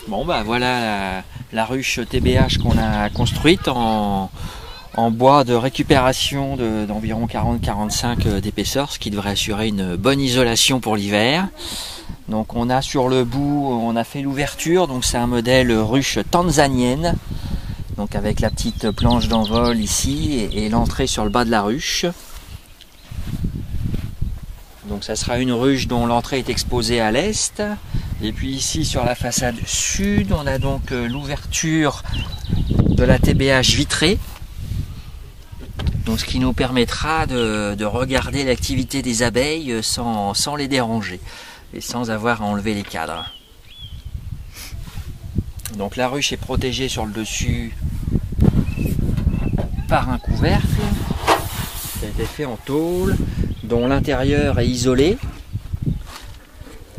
Bon bah voilà la ruche TBH qu'on a construite en bois de récupération d'environ 40-45 d'épaisseur, ce qui devrait assurer une bonne isolation pour l'hiver. Donc on a sur le bout, on a fait l'ouverture, donc c'est un modèle ruche tanzanienne, donc avec la petite planche d'envol ici et l'entrée sur le bas de la ruche. Donc ça sera une ruche dont l'entrée est exposée à l'est. Et puis ici sur la façade sud, on a donc l'ouverture de la TBH vitrée. Donc ce qui nous permettra de regarder l'activité des abeilles sans les déranger et sans avoir à enlever les cadres. Donc la ruche est protégée sur le dessus par un couvercle qui a été fait en tôle, dont l'intérieur est isolé.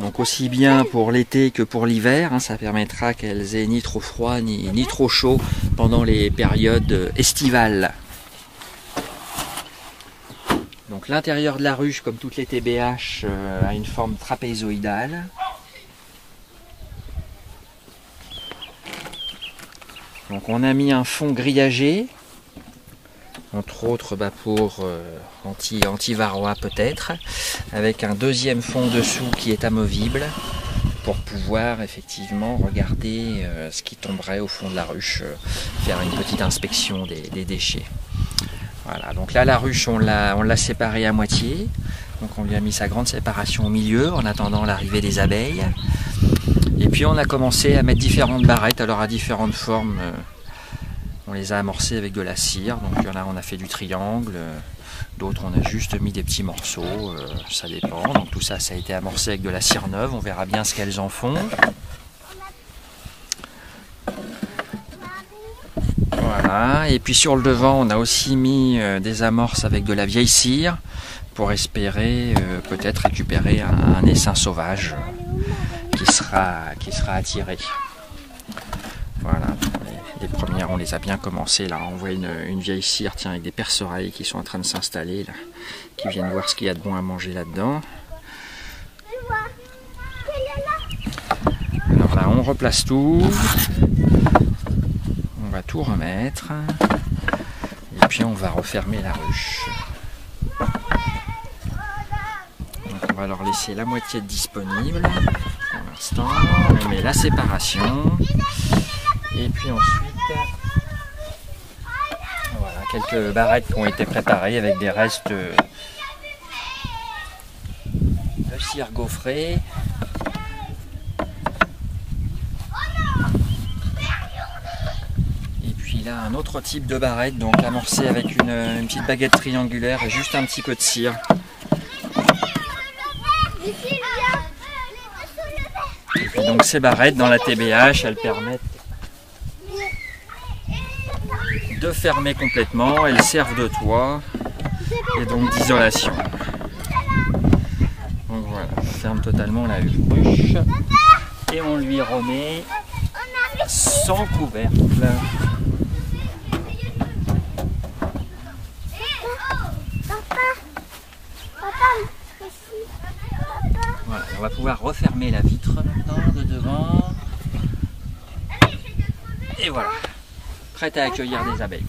Donc aussi bien pour l'été que pour l'hiver, ça permettra qu'elles aient ni trop froid ni trop chaud pendant les périodes estivales. Donc l'intérieur de la ruche, comme toutes les TBH, a une forme trapézoïdale. Donc on a mis un fond grillagé, entre autres pour anti-varroa peut-être, avec un deuxième fond dessous qui est amovible pour pouvoir effectivement regarder ce qui tomberait au fond de la ruche, faire une petite inspection des déchets. Voilà, donc là la ruche on l'a séparée à moitié, donc on lui a mis sa grande séparation au milieu en attendant l'arrivée des abeilles. Et puis on a commencé à mettre différentes barrettes, alors à différentes formes. On les a amorcées avec de la cire, donc il y en a on a fait du triangle, d'autres on a juste mis des petits morceaux, ça dépend. Donc tout ça, ça a été amorcé avec de la cire neuve, on verra bien ce qu'elles en font. Voilà, et puis sur le devant on a aussi mis des amorces avec de la vieille cire pour espérer peut-être récupérer un essaim sauvage qui sera attiré. Voilà, les premières on les a bien commencées là, on voit une vieille cire avec des perce-oreilles qui sont en train de s'installer là, qui viennent voir ce qu'il y a de bon à manger là-dedans. Alors là on replace tout. On va tout remettre et puis on va refermer la ruche. Donc on va leur laisser la moitié disponible pour l'instant. On met la séparation et puis ensuite voilà, quelques barrettes qui ont été préparées avec des restes de cire gaufrée. Un autre type de barrette, donc amorcée avec une petite baguette triangulaire et juste un petit peu de cire. Et puis donc ces barrettes dans la TBH, elles permettent de fermer complètement, elles servent de toit et donc d'isolation. Donc voilà, on ferme totalement la ruche et on lui remet son couvercle. Voilà, on va pouvoir refermer la vitre maintenant de devant. Et voilà, prête à accueillir des abeilles.